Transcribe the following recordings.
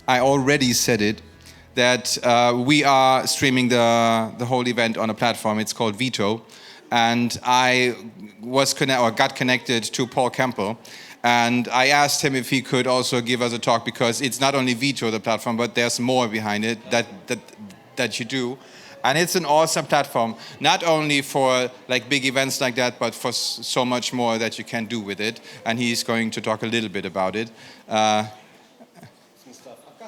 I already said it, that we are streaming the whole event on a platform. It's called Veto. And I got connected to Paul Campbell. And I asked him if he could also give us a talk, because it's not only Veto, the platform, but there's more behind it that you do. And it's an awesome platform, not only for like big events like that, but for so much more that you can do with it. And he's going to talk a little bit about it.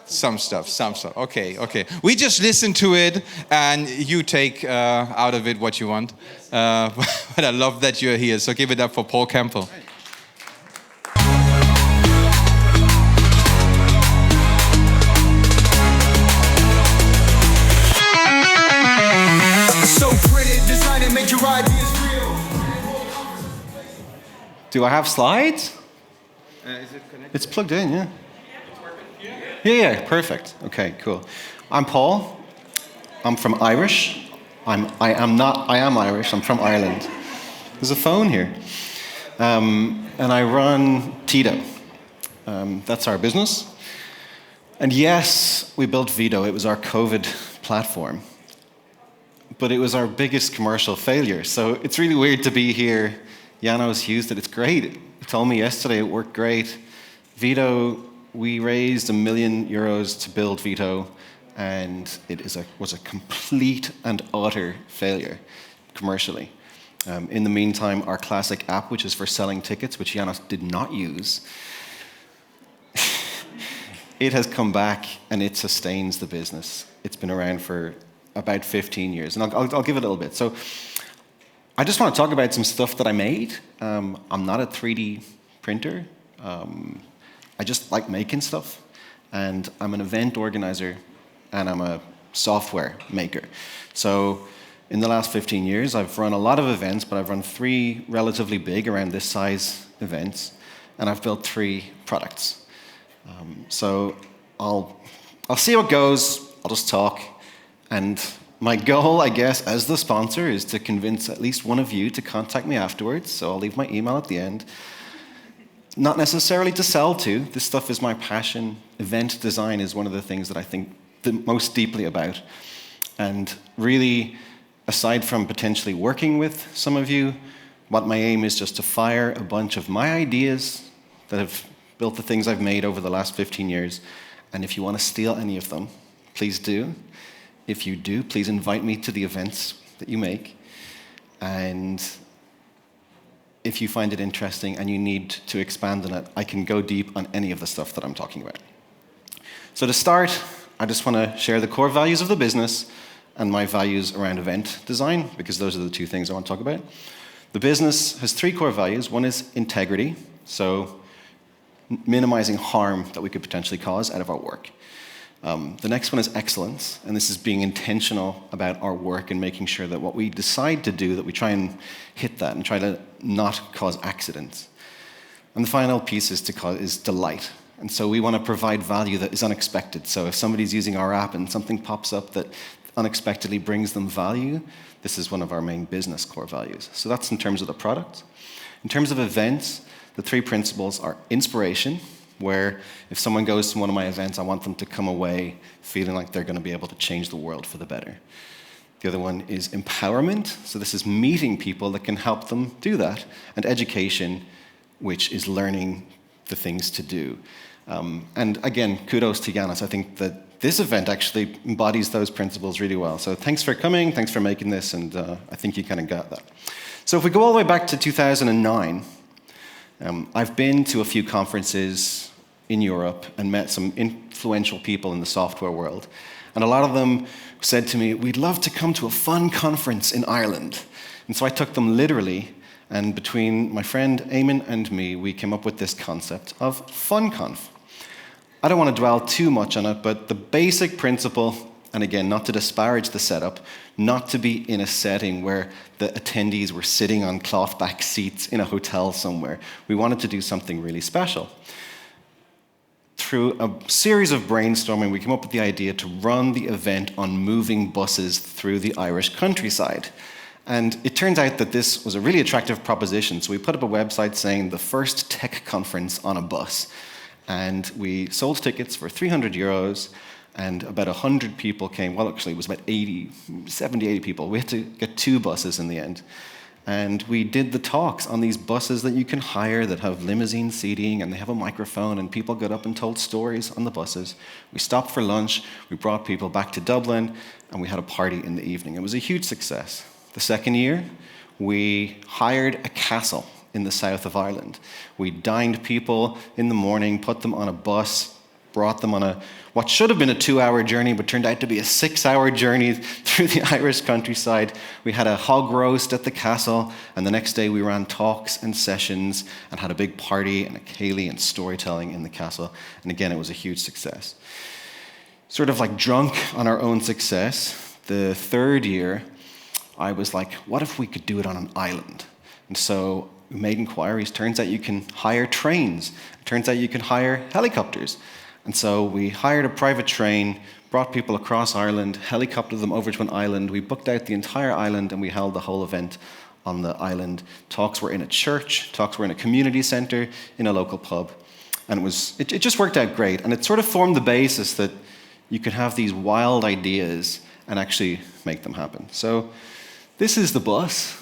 Some stuff. Okay. We just listen to it, and you take out of it what you want. But I love that you're here, so give it up for Paul Campbell. Do I have slides? Is it connected? It's plugged in, yeah. Yeah, perfect. Okay, cool. I'm Paul. I'm from Irish. I am Irish. I'm from Ireland. There's a phone here. And I run Tito. That's our business. And yes, we built Veto. It was our COVID platform. But it was our biggest commercial failure. So it's really weird to be here. Janos used it. It's great. He told me yesterday it worked great. Veto, we raised €1 million to build Veto, and it was a complete and utter failure commercially. In the meantime, our classic app, which is for selling tickets, which Janos did not use, it has come back and it sustains the business. It's been around for about 15 years, and I'll give it a little bit. So I just want to talk about some stuff that I made. I'm not a 3D printer. I just like making stuff. And I'm an event organizer, and I'm a software maker. So in the last 15 years, I've run a lot of events, but I've run 3 relatively big, around this size events, and I've built 3 products. So I'll see how it goes. I'll just talk. And my goal, I guess, as the sponsor, is to convince at least one of you to contact me afterwards. So I'll leave my email at the end. Not necessarily to sell to. This stuff is my passion. Event design is one of the things that I think the most deeply about. And really, aside from potentially working with some of you, what my aim is just to fire a bunch of my ideas that have built the things I've made over the last 15 years. And if you want to steal any of them, please do. If you do, please invite me to the events that you make. And if you find it interesting and you need to expand on it, I can go deep on any of the stuff that I'm talking about. So to start, I just want to share the core values of the business and my values around event design, because those are the 2 things I want to talk about. The business has 3 core values. One is integrity, so minimizing harm that we could potentially cause out of our work. The next one is excellence, and this is being intentional about our work and making sure that what we decide to do, that we try and hit that and try to not cause accidents. And the final piece is delight. And so we want to provide value that is unexpected. So if somebody's using our app and something pops up that unexpectedly brings them value, this is one of our main business core values. So that's in terms of the product. In terms of events, the 3 principles are inspiration, where if someone goes to one of my events, I want them to come away feeling like they're going to be able to change the world for the better. The other one is empowerment. So this is meeting people that can help them do that. And education, which is learning the things to do. And again, kudos to Janos. I think that this event actually embodies those principles really well. So thanks for coming, thanks for making this, and I think you kind of got that. So if we go all the way back to 2009, I've been to a few conferences in Europe and met some influential people in the software world. And a lot of them said to me, we'd love to come to a fun conference in Ireland. And so I took them literally, and between my friend Eamon and me, we came up with this concept of FunConf. I don't want to dwell too much on it, but the basic principle, and again, not to disparage the setup, not to be in a setting where the attendees were sitting on cloth-back seats in a hotel somewhere. We wanted to do something really special. Through a series of brainstorming, we came up with the idea to run the event on moving buses through the Irish countryside. And it turns out that this was a really attractive proposition. So we put up a website saying the first tech conference on a bus. And we sold tickets for 300 euros, and about 100 people came. Well, actually, it was about 70, 80 people. We had to get 2 buses in the end. And we did the talks on these buses that you can hire that have limousine seating, and they have a microphone, and people got up and told stories on the buses. We stopped for lunch, we brought people back to Dublin, and we had a party in the evening. It was a huge success. The second year, we hired a castle in the south of Ireland. We dined people in the morning, put them on a bus, brought them on what should have been a 2-hour journey, but turned out to be a 6-hour journey through the Irish countryside. We had a hog roast at the castle, and the next day we ran talks and sessions and had a big party and a ceilidh and storytelling in the castle. And again, it was a huge success. Sort of like drunk on our own success, the third year, I was like, what if we could do it on an island? And so we made inquiries. Turns out you can hire trains. It turns out you can hire helicopters. And so we hired a private train, brought people across Ireland, helicoptered them over to an island. We booked out the entire island, and we held the whole event on the island. Talks were in a church, talks were in a community center, in a local pub. And it just worked out great. And it sort of formed the basis that you could have these wild ideas and actually make them happen. So this is the bus.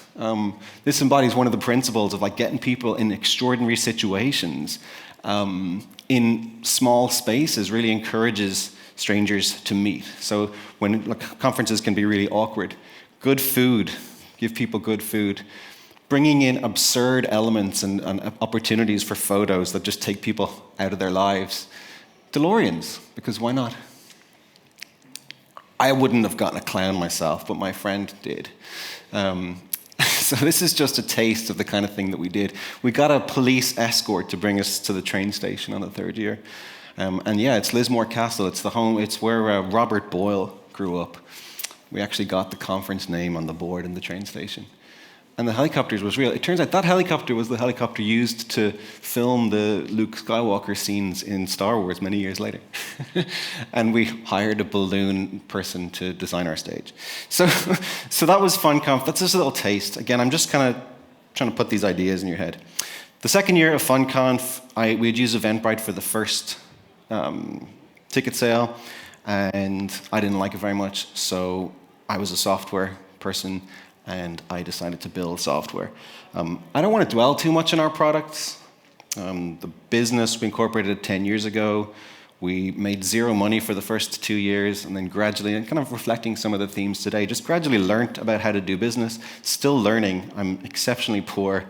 This embodies one of the principles of like getting people in extraordinary situations in small spaces. Really encourages strangers to meet. So when conferences can be really awkward, good food, give people good food, bringing in absurd elements and opportunities for photos that just take people out of their lives. DeLoreans, because why not? I wouldn't have gotten a clown myself, but my friend did. So this is just a taste of the kind of thing that we did. We got a police escort to bring us to the train station on the third year. And yeah, it's Lismore Castle. It's where Robert Boyle grew up. We actually got the conference name on the board in the train station. And the helicopters was real. It turns out that helicopter was the helicopter used to film the Luke Skywalker scenes in Star Wars many years later. And we hired a balloon person to design our stage. So that was FunConf. That's just a little taste. Again, I'm just kind of trying to put these ideas in your head. The second year of FunConf, we had used Eventbrite for the first ticket sale, and I didn't like it very much, so I was a software person, and I decided to build software. I don't want to dwell too much on our products. The business, we incorporated it 10 years ago. We made 0 money for the first 2 years, and then gradually, and kind of reflecting some of the themes today, just gradually learned about how to do business. Still learning. I'm exceptionally poor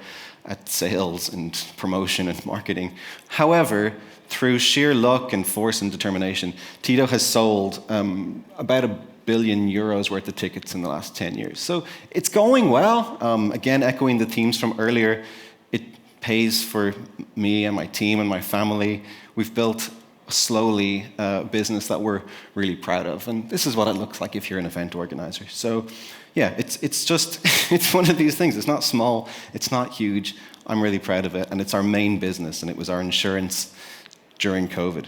at sales and promotion and marketing. However, through sheer luck and force and determination, Tito has sold about €1 billion worth of tickets in the last 10 years. So it's going well. Again, echoing the themes from earlier, it pays for me and my team and my family. We've built slowly a business that we're really proud of. And this is what it looks like if you're an event organizer. So yeah, it's just, it's one of these things. It's not small, it's not huge. I'm really proud of it. And it's our main business, and it was our insurance during COVID.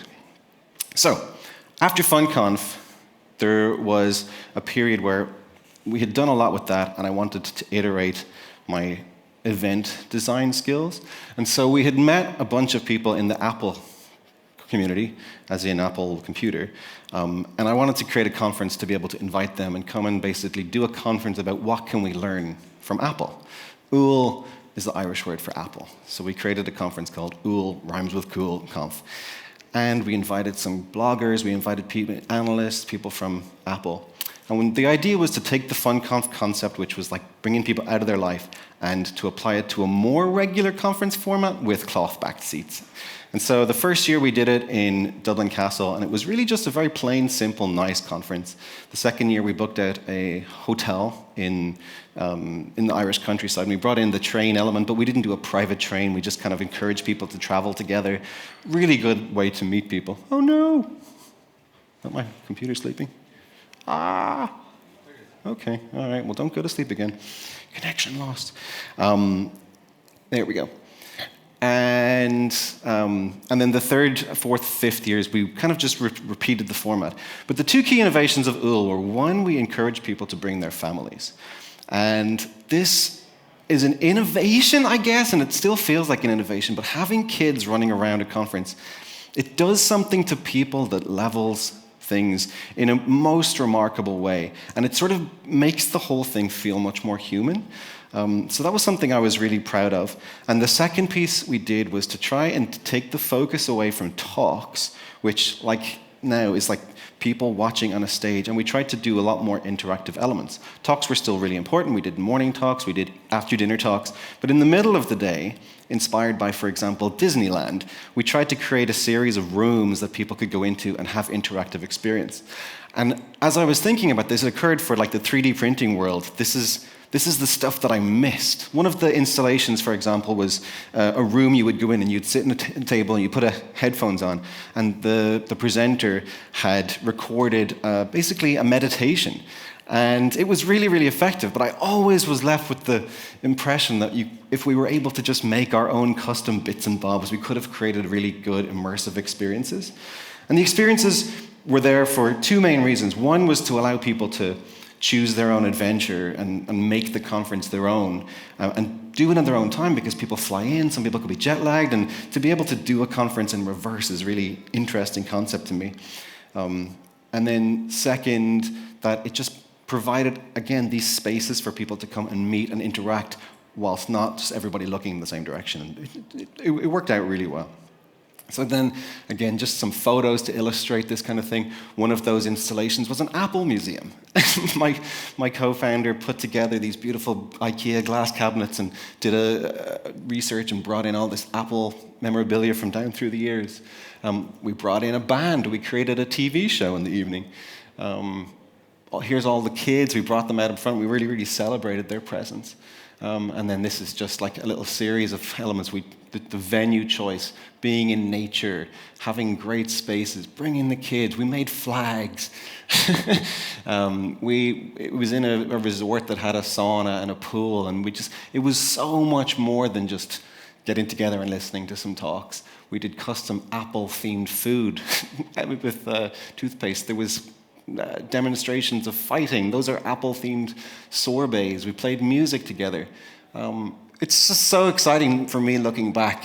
So after FunConf, there was a period where we had done a lot with that, and I wanted to iterate my event design skills. And so we had met a bunch of people in the Apple community, as in Apple Computer, and I wanted to create a conference to be able to invite them and come and basically do a conference about what can we learn from Apple. UL is the Irish word for Apple. So we created a conference called UL, rhymes with cool, conf. And we invited some bloggers, we invited people, analysts, people from Apple. And the idea was to take the FunConf concept, which was like bringing people out of their life, and to apply it to a more regular conference format with cloth-backed seats. And so the first year we did it in Dublin Castle, and it was really just a very plain, simple, nice conference. The second year we booked out a hotel in the Irish countryside, and we brought in the train element, but we didn't do a private train. We just kind of encouraged people to travel together. Really good way to meet people. Oh no! Is my computer sleeping? Okay, all right, well don't go to sleep again. Connection lost. There we go. And then the third, fourth, fifth years, we kind of just repeated the format. But the two key innovations of UL were, one, we encouraged people to bring their families. And this is an innovation, I guess, and it still feels like an innovation, but having kids running around a conference It does something to people that levels things in a most remarkable way. And it sort of makes the whole thing feel much more human. So that was something I was really proud of. And the second piece we did was to try and take the focus away from talks, which like now is like people watching on a stage, and we tried to do a lot more interactive elements. Talks were still really important. We did morning talks, we did after dinner talks, but in the middle of the day, inspired by, for example, Disneyland, we tried to create a series of rooms that people could go into and have interactive experience. And as I was thinking about this, it occurred for like the 3D printing world, this is the stuff that I missed. One of the installations, for example, was a room you would go in and you'd sit at a table and you put headphones on, and the presenter had recorded basically a meditation. And it was really, really effective, but I always was left with the impression that if we were able to just make our own custom bits and bobs, we could have created really good immersive experiences. And the experiences were there for two main reasons. One was to allow people to choose their own adventure and make the conference their own, and do it in their own time, because people fly in, some people could be jet lagged, and to be able to do a conference in reverse is a really interesting concept to me. And then second, that it just provided, again, these spaces for people to come and meet and interact whilst not just everybody looking in the same direction. And it worked out really well. So then, again, just some photos to illustrate this kind of thing. One of those installations was an Apple museum. My co-founder put together these beautiful IKEA glass cabinets and did a research and brought in all this Apple memorabilia from down through the years. We brought in a band. We created a TV show in the evening. Here's all the kids. We brought them out in front. We really, really celebrated their presence. And then this is just like a little series of elements. The venue choice, being in nature, having great spaces, bringing the kids. We made flags. It was in a resort that had a sauna and a pool, and it was so much more than just getting together and listening to some talks. We did custom Apple-themed food with toothpaste. There was demonstrations of fighting. Those are Apple-themed sorbets. We played music together. It's just so exciting for me looking back,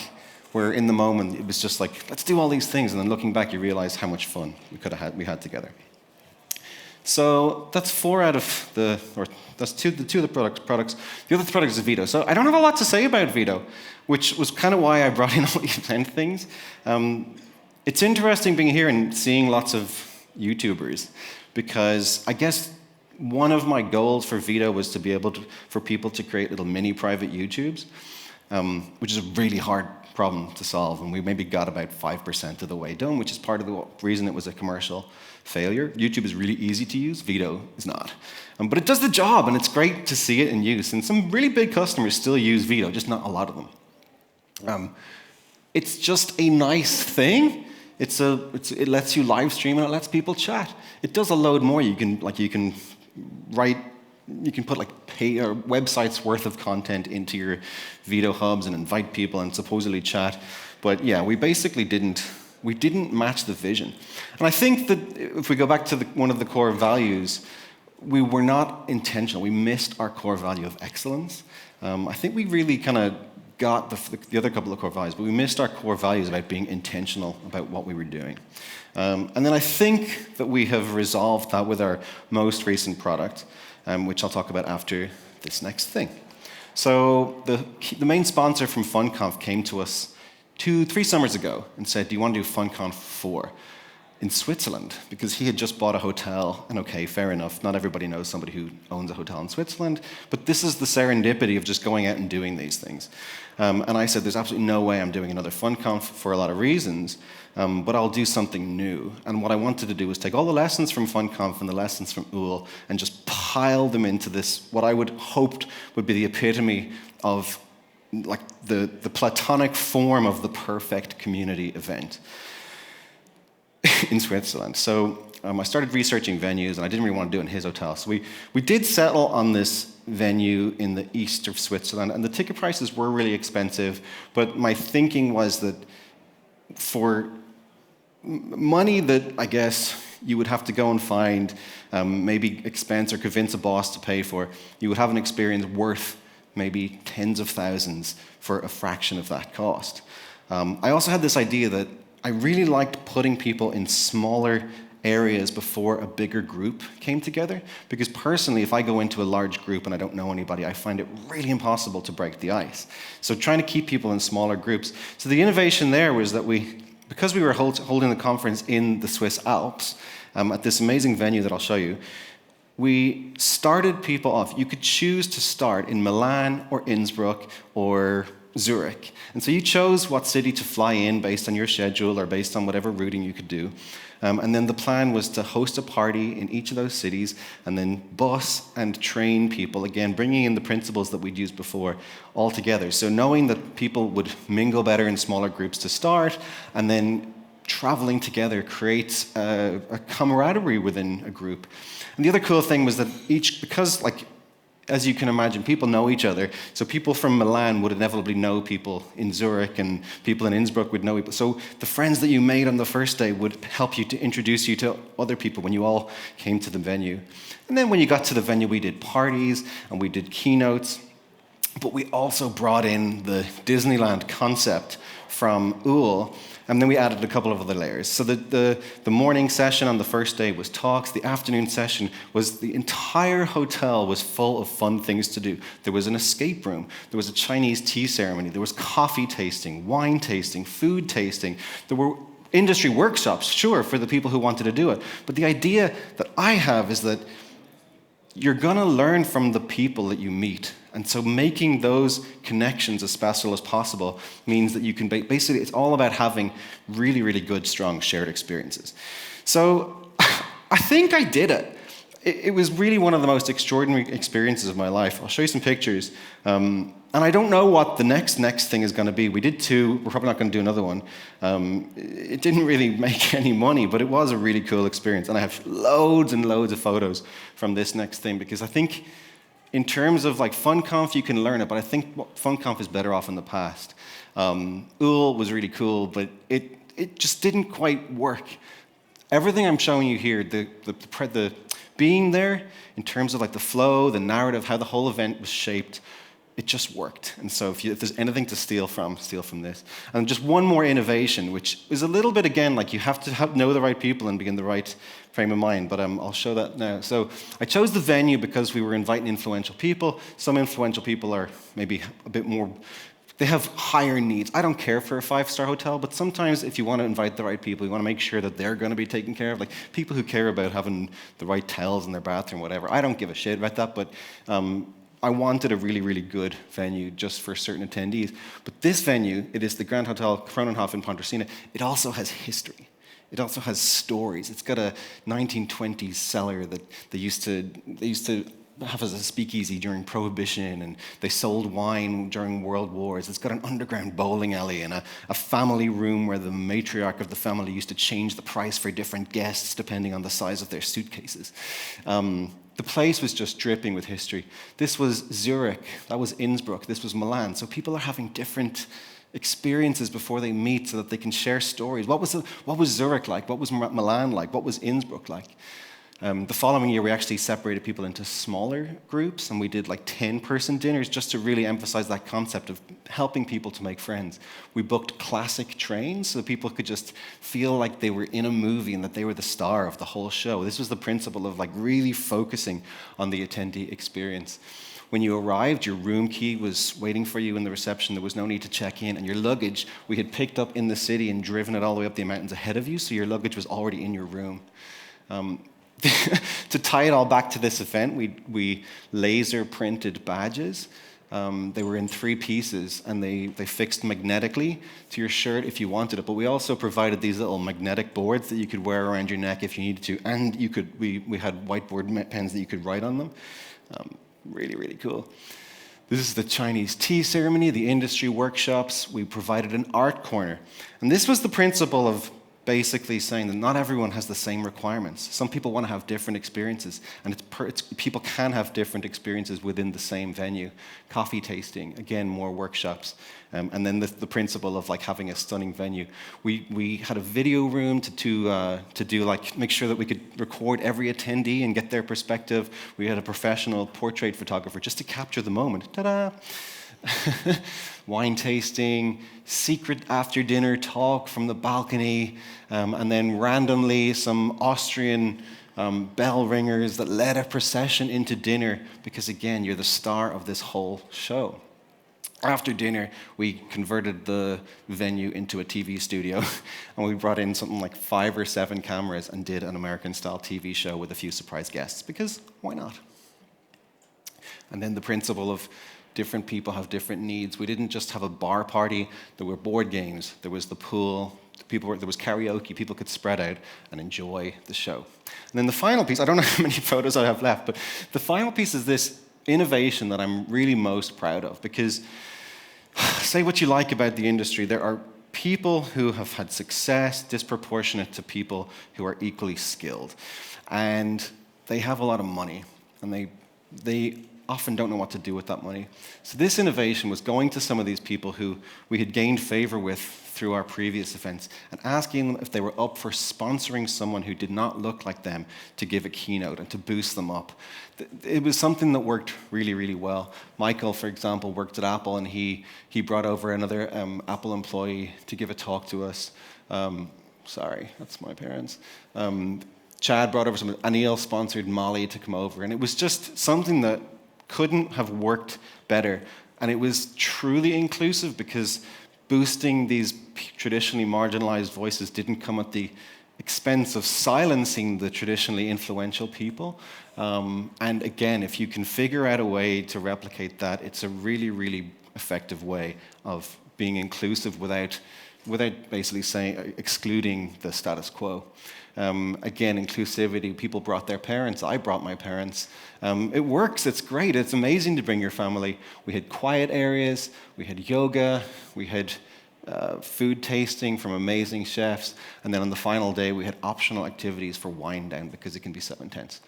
where in the moment it was just like, let's do all these things, and then looking back you realize how much fun we had together. So that's that's two of the products. The other product is Vito. So I don't have a lot to say about Vito, which was kind of why I brought in all these event things. It's interesting being here and seeing lots of YouTubers, because I guess one of my goals for Vito was to be able for people to create little mini private YouTubes, which is a really hard problem to solve, and we maybe got about 5% of the way done, which is part of the reason it was a commercial failure. YouTube is really easy to use, Vito is not. But it does the job, and it's great to see it in use, and some really big customers still use Vito, just not a lot of them. It's just a nice thing. It lets you live stream and it lets people chat. It does a load more. You can put websites worth of content into your Vito hubs and invite people and supposedly chat. But yeah, we basically didn't match the vision. And I think that if we go back to one of the core values, we were not intentional. We missed our core value of excellence. I think we really kind of got the other couple of core values, but we missed our core values about being intentional about what we were doing. And then I think that we have resolved that with our most recent product, which I'll talk about after this next thing. So the main sponsor from FunConf came to us 3 summers ago and said, do you want to do FunConf 4 in Switzerland? Because he had just bought a hotel, and okay, fair enough, not everybody knows somebody who owns a hotel in Switzerland, but this is the serendipity of just going out and doing these things. And I said, there's absolutely no way I'm doing another FunConf for a lot of reasons, but I'll do something new. And what I wanted to do was take all the lessons from FunConf and the lessons from UL and just pile them into this, what I would hoped would be the epitome of like the platonic form of the perfect community event in Switzerland. So I started researching venues, and I didn't really want to do it in his hotel. So we did settle on this venue in the east of Switzerland, and the ticket prices were really expensive, but my thinking was that for money that I guess you would have to go and find, maybe expense or convince a boss to pay for, you would have an experience worth maybe tens of thousands for a fraction of that cost. I also had this idea that I really liked putting people in smaller areas before a bigger group came together, because personally, if I go into a large group and I don't know anybody, I find it really impossible to break the ice. So trying to keep people in smaller groups. So the innovation there was that because we were holding the conference in the Swiss Alps, at this amazing venue that I'll show you, we started people off. You could choose to start in Milan or Innsbruck or Zurich. And so you chose what city to fly in based on your schedule or based on whatever routing you could do. And then the plan was to host a party in each of those cities and then bus and train people, again, bringing in the principles that we'd used before all together. So knowing that people would mingle better in smaller groups to start, and then traveling together creates a camaraderie within a group. And the other cool thing was that because as you can imagine, people know each other. So people from Milan would inevitably know people in Zurich, and people in Innsbruck would know people. So the friends that you made on the first day would help you to introduce you to other people when you all came to the venue. And then when you got to the venue, we did parties and we did keynotes. But we also brought in the Disneyland concept from Uhl, and then we added a couple of other layers. So the morning session on the first day was talks. The afternoon session was the entire hotel was full of fun things to do. There was an escape room. There was a Chinese tea ceremony. There was coffee tasting, wine tasting, food tasting. There were industry workshops, sure, for the people who wanted to do it. But the idea that I have is that you're going to learn from the people that you meet. And so making those connections as special as possible means that you can basically, it's all about having really, really good, strong shared experiences. So I think I did it. It was really one of the most extraordinary experiences of my life. I'll show you some pictures. And I don't know what the next thing is going to be. We did 2. We're probably not going to do another one. It didn't really make any money, but it was a really cool experience. And I have loads and loads of photos from this next thing, because I think in terms of FunConf, you can learn it, but I think FunConf is better off in the past. Uhl was really cool, but it just didn't quite work. Everything I'm showing you here, the being there in terms of the flow, the narrative, how the whole event was shaped, it just worked. And so if there's anything to steal from this. And just one more innovation, which is a little bit, again, you have to know the right people and be in the right frame of mind, but I'll show that now. So I chose the venue because we were inviting influential people. Some influential people are maybe a bit more, they have higher needs. I don't care for a 5-star hotel, but sometimes if you want to invite the right people, you want to make sure that they're going to be taken care of. People who care about having the right towels in their bathroom, whatever. I don't give a shit about that, but I wanted a really, really good venue just for certain attendees. But this venue, it is the Grand Hotel Kronenhof in Pontresina. It also has history. It also has stories. It's got a 1920s cellar that they used to have as a speakeasy during Prohibition, and they sold wine during World Wars. It's got an underground bowling alley and a family room where the matriarch of the family used to change the price for different guests depending on the size of their suitcases. The place was just dripping with history. This was Zurich. That was Innsbruck. This was Milan. So people are having different experiences before they meet so that they can share stories. What was Zurich like? What was Milan like? What was Innsbruck like? The following year, we actually separated people into smaller groups, and we did 10-person dinners just to really emphasize that concept of helping people to make friends. We booked classic trains so that people could just feel like they were in a movie and that they were the star of the whole show. This was the principle of really focusing on the attendee experience. When you arrived, your room key was waiting for you in the reception. There was no need to check in. And your luggage, we had picked up in the city and driven it all the way up the mountains ahead of you, so your luggage was already in your room. To tie it all back to this event, we laser printed badges. They were in 3 pieces, and they fixed magnetically to your shirt if you wanted it. But we also provided these little magnetic boards that you could wear around your neck if you needed to. And we had whiteboard pens that you could write on them. Really, really cool. This is the Chinese tea ceremony, the industry workshops. We provided an art corner. And this was the principle of basically saying that not everyone has the same requirements. Some people want to have different experiences, and people can have different experiences within the same venue. Coffee tasting, again, more workshops, and then the principle of having a stunning venue. We had a video room to do make sure that we could record every attendee and get their perspective. We had a professional portrait photographer just to capture the moment. Ta-da! wine tasting, secret after dinner talk from the balcony, and then randomly some Austrian bell ringers that led a procession into dinner because, again, you're the star of this whole show. After dinner, we converted the venue into a TV studio, and we brought in something like 5 or 7 cameras and did an American-style TV show with a few surprise guests, because why not? And then the principle of different people have different needs. We didn't just have a bar party. There were board games. There was the pool. There was karaoke. People could spread out and enjoy the show. And then the final piece, I don't know how many photos I have left, but the final piece is this innovation that I'm really most proud of, because say what you like about the industry, there are people who have had success disproportionate to people who are equally skilled. And they have a lot of money, and they often don't know what to do with that money. So this innovation was going to some of these people who we had gained favor with through our previous events and asking them if they were up for sponsoring someone who did not look like them to give a keynote and to boost them up. It was something that worked really, really well. Michael, for example, worked at Apple, and he brought over another Apple employee to give a talk to us. Sorry, that's my parents. Chad brought over someone. Anil sponsored Molly to come over, and it was just something that couldn't have worked better. And it was truly inclusive, because boosting these traditionally marginalized voices didn't come at the expense of silencing the traditionally influential people. And again, if you can figure out a way to replicate that, it's a really, really effective way of being inclusive without basically excluding the status quo. Again, inclusivity, people brought their parents, I brought my parents. It works, it's great, it's amazing to bring your family. We had quiet areas, we had yoga, we had food tasting from amazing chefs, and then on the final day we had optional activities for wind down because it can be so intense.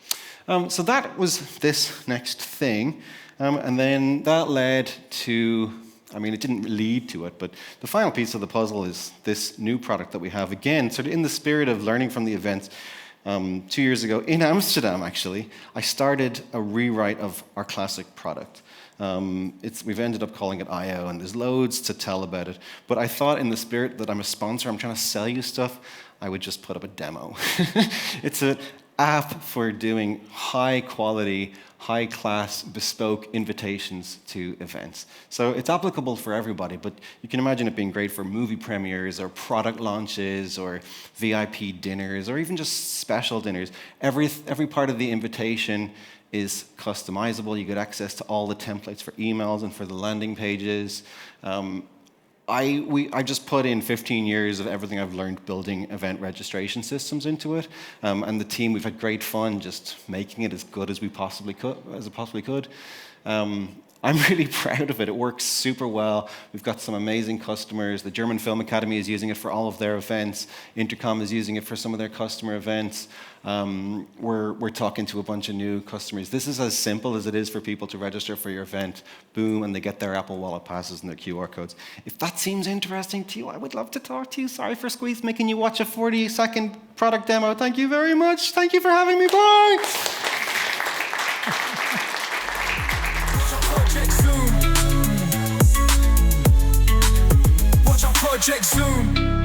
So that was this next thing, and then that led to, it didn't lead to it, but the final piece of the puzzle is this new product that we have. Again, sort of in the spirit of learning from the events, 2 years ago in Amsterdam, actually, I started a rewrite of our classic product. We've ended up calling it I/O, and there's loads to tell about it. But I thought, in the spirit that I'm a sponsor, I'm trying to sell you stuff, I would just put up a demo. It's an app for doing high-quality, high-class, bespoke invitations to events. So it's applicable for everybody, but you can imagine it being great for movie premieres or product launches or VIP dinners or even just special dinners. Every part of the invitation is customizable. You get access to all the templates for emails and for the landing pages. I just put in 15 years of everything I've learned building event registration systems into it, and the team, we've had great fun just making it as good as we possibly could. I'm really proud of it. It works super well. We've got some amazing customers. The German Film Academy is using it for all of their events. Intercom is using it for some of their customer events. We're talking to a bunch of new customers. This is as simple as it is for people to register for your event. Boom, and they get their Apple Wallet passes and their QR codes. If that seems interesting to you, I would love to talk to you. Sorry for making you watch a 40-second product demo. Thank you very much. Thank you for having me. Bye. Watch our project soon.